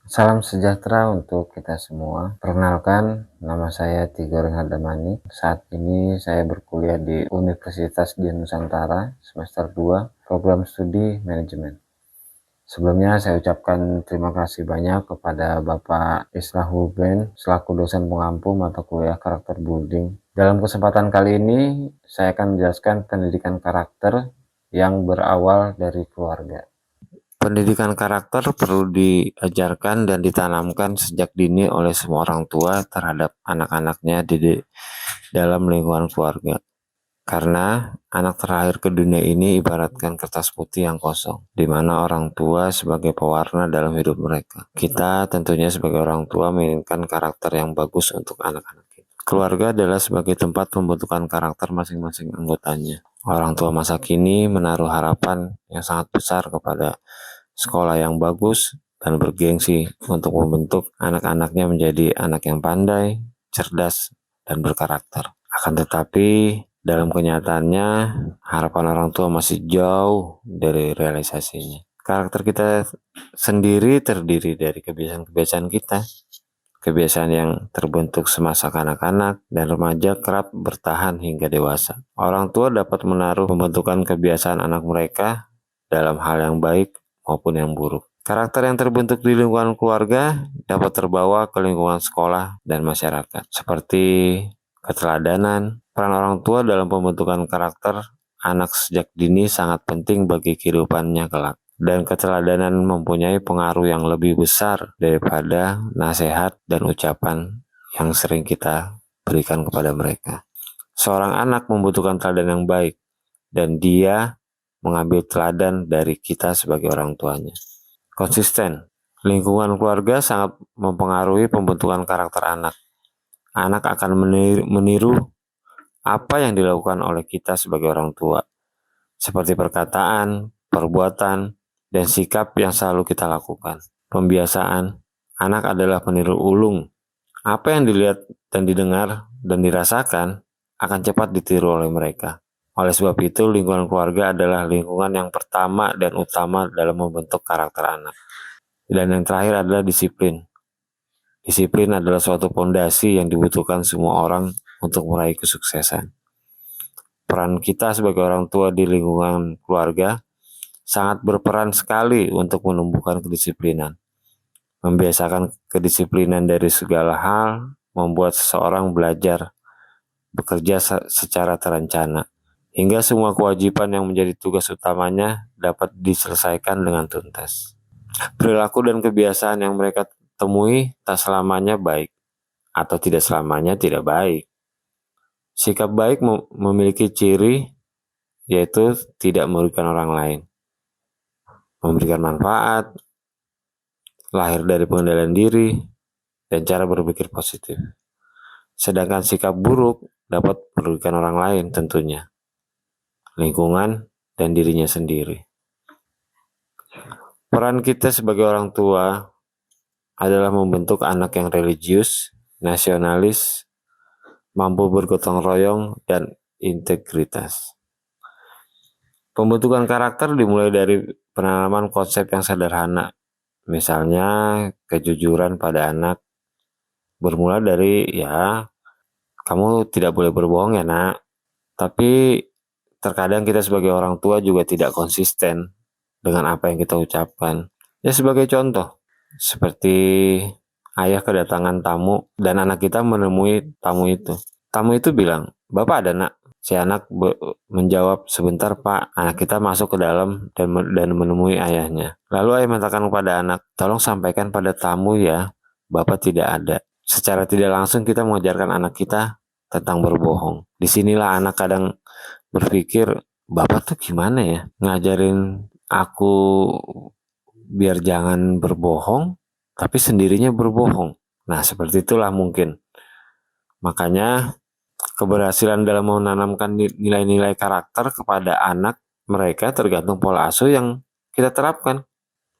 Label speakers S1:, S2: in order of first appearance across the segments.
S1: Salam sejahtera untuk kita semua. Perkenalkan, nama saya Tigor Hadamani. Saat ini saya berkuliah di Universitas Dian Nusantara, semester 2, program studi manajemen. Sebelumnya saya ucapkan terima kasih banyak kepada Bapak Islahul Ben selaku dosen pengampu mata kuliah karakter building. Dalam kesempatan kali ini, saya akan menjelaskan pendidikan karakter yang berawal dari keluarga. Pendidikan karakter perlu diajarkan dan ditanamkan sejak dini oleh semua orang tua terhadap anak-anaknya di dalam lingkungan keluarga. Karena anak terlahir ke dunia ini ibaratkan kertas putih yang kosong, di mana orang tua sebagai pewarna dalam hidup mereka. Kita tentunya sebagai orang tua menginginkan karakter yang bagus untuk anak-anak kita. Keluarga adalah sebagai tempat pembentukan karakter masing-masing anggotanya. Orang tua masa kini menaruh harapan yang sangat besar kepada sekolah yang bagus dan bergengsi untuk membentuk anak-anaknya menjadi anak yang pandai, cerdas, dan berkarakter. Akan tetapi, dalam kenyataannya, harapan orang tua masih jauh dari realisasinya. Karakter kita sendiri terdiri dari kebiasaan-kebiasaan kita. Kebiasaan yang terbentuk semasa kanak-kanak dan remaja kerap bertahan hingga dewasa. Orang tua dapat menaruh pembentukan kebiasaan anak mereka dalam hal yang baik maupun yang buruk. Karakter yang terbentuk di lingkungan keluarga dapat terbawa ke lingkungan sekolah dan masyarakat, seperti keteladanan. Peran orang tua dalam pembentukan karakter anak sejak dini sangat penting bagi kehidupannya kelak. Dan keteladanan mempunyai pengaruh yang lebih besar daripada nasihat dan ucapan yang sering kita berikan kepada mereka. Seorang anak membutuhkan teladan yang baik, dan dia mengambil teladan dari kita sebagai orang tuanya. Konsisten. Lingkungan keluarga sangat mempengaruhi pembentukan karakter anak. Anak akan meniru apa yang dilakukan oleh kita sebagai orang tua, seperti perkataan, perbuatan, dan sikap yang selalu kita lakukan. Pembiasaan. Anak adalah peniru ulung. Apa yang dilihat dan didengar dan dirasakan akan cepat ditiru oleh mereka. Oleh sebab itu, lingkungan keluarga adalah lingkungan yang pertama dan utama dalam membentuk karakter anak. Dan yang terakhir adalah disiplin. Disiplin adalah suatu fondasi yang dibutuhkan semua orang untuk meraih kesuksesan. Peran kita sebagai orang tua di lingkungan keluarga sangat berperan sekali untuk menumbuhkan kedisiplinan. Membiasakan kedisiplinan dari segala hal membuat seseorang belajar bekerja secara terencana, hingga semua kewajiban yang menjadi tugas utamanya dapat diselesaikan dengan tuntas. Perilaku dan kebiasaan yang mereka temui tak selamanya baik, atau tidak selamanya tidak baik. Sikap baik memiliki ciri yaitu tidak merugikan orang lain, memberikan manfaat, lahir dari pengendalian diri, dan cara berpikir positif. Sedangkan sikap buruk dapat merugikan orang lain tentunya, lingkungan, dan dirinya sendiri. Peran kita sebagai orang tua adalah membentuk anak yang religius, nasionalis, mampu bergotong royong, dan integritas. Pembentukan karakter dimulai dari penanaman konsep yang sederhana. Misalnya, kejujuran pada anak bermula dari, ya, kamu tidak boleh berbohong ya nak. Tapi terkadang kita sebagai orang tua juga tidak konsisten dengan apa yang kita ucapkan. Ya sebagai contoh, seperti ayah kedatangan tamu dan anak kita menemui tamu itu. Tamu itu bilang, "Bapak ada nak?" Si anak menjawab, "Sebentar pak." Anak kita masuk ke dalam dan menemui ayahnya. Lalu ayah mengatakan kepada anak, "Tolong sampaikan pada tamu ya, Bapak tidak ada." Secara tidak langsung kita mengajarkan anak kita tentang berbohong. Disinilah anak kadang berpikir, Bapak tuh gimana ya ngajarin aku biar jangan berbohong, tapi sendirinya berbohong. Nah, seperti itulah mungkin. Makanya keberhasilan dalam menanamkan nilai-nilai karakter kepada anak mereka tergantung pola asuh yang kita terapkan.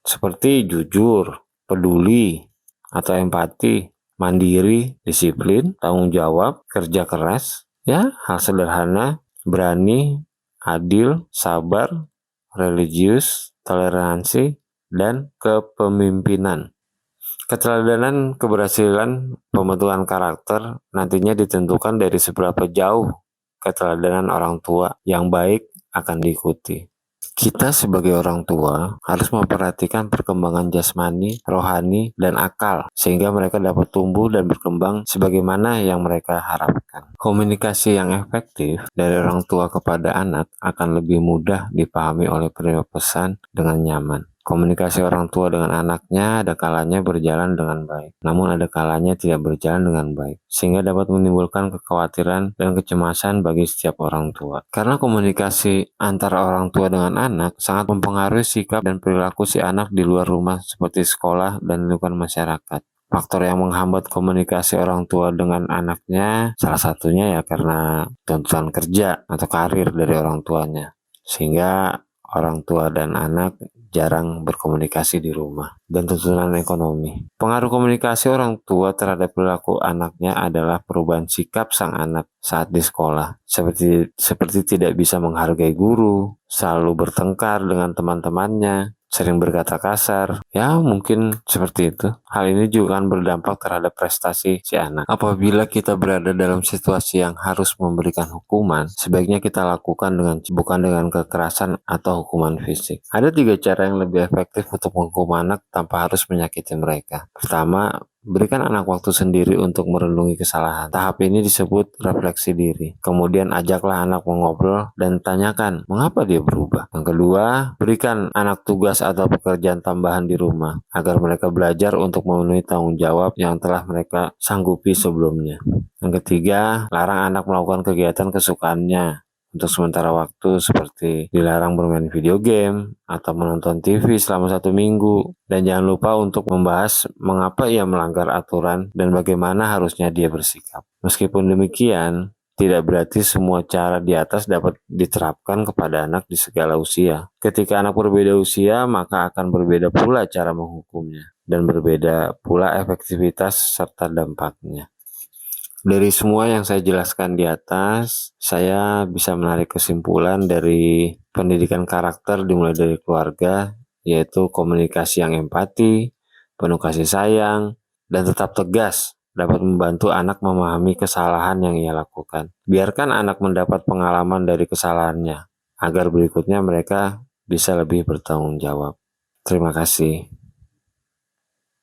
S1: Seperti jujur, peduli, atau empati, mandiri, disiplin, tanggung jawab, kerja keras, ya hal sederhana, berani, adil, sabar, religius, toleransi, dan kepemimpinan. Keteladanan keberhasilan pembentukan karakter nantinya ditentukan dari seberapa jauh keteladanan orang tua yang baik akan diikuti. Kita sebagai orang tua harus memperhatikan perkembangan jasmani, rohani, dan akal sehingga mereka dapat tumbuh dan berkembang sebagaimana yang mereka harapkan. Komunikasi yang efektif dari orang tua kepada anak akan lebih mudah dipahami oleh penerima pesan dengan nyaman. Komunikasi orang tua dengan anaknya ada kalanya berjalan dengan baik, namun ada kalanya tidak berjalan dengan baik, sehingga dapat menimbulkan kekhawatiran dan kecemasan bagi setiap orang tua. Karena komunikasi antara orang tua dengan anak sangat mempengaruhi sikap dan perilaku si anak di luar rumah seperti sekolah dan lingkungan masyarakat. Faktor yang menghambat komunikasi orang tua dengan anaknya salah satunya ya karena tuntutan kerja atau karir dari orang tuanya, sehingga orang tua dan anak jarang berkomunikasi di rumah, dan tuntutan ekonomi. Pengaruh komunikasi orang tua terhadap perilaku anaknya adalah perubahan sikap sang anak saat di sekolah, seperti tidak bisa menghargai guru, selalu bertengkar dengan teman-temannya, sering berkata kasar, ya mungkin seperti itu. Hal ini juga akan berdampak terhadap prestasi si anak. Apabila kita berada dalam situasi yang harus memberikan hukuman, sebaiknya kita lakukan bukan dengan kekerasan atau hukuman fisik. Ada 3 cara yang lebih efektif untuk menghukum anak tanpa harus menyakiti mereka. Pertama, berikan anak waktu sendiri untuk merenungi kesalahan. Tahap ini disebut refleksi diri. Kemudian ajaklah anak mengobrol dan tanyakan mengapa dia berubah. Yang kedua, berikan anak tugas atau pekerjaan tambahan di rumah agar mereka belajar untuk memenuhi tanggung jawab yang telah mereka sanggupi sebelumnya. Yang ketiga, larang anak melakukan kegiatan kesukaannya untuk sementara waktu, seperti dilarang bermain video game atau menonton TV selama 1 minggu. Dan jangan lupa untuk membahas mengapa ia melanggar aturan dan bagaimana harusnya dia bersikap. Meskipun demikian, tidak berarti semua cara di atas dapat diterapkan kepada anak di segala usia. Ketika anak berbeda usia, maka akan berbeda pula cara menghukumnya dan berbeda pula efektivitas serta dampaknya. Dari semua yang saya jelaskan di atas, saya bisa menarik kesimpulan dari pendidikan karakter dimulai dari keluarga, yaitu komunikasi yang empati, penuh kasih sayang, dan tetap tegas dapat membantu anak memahami kesalahan yang ia lakukan. Biarkan anak mendapat pengalaman dari kesalahannya, agar berikutnya mereka bisa lebih bertanggung jawab. Terima kasih.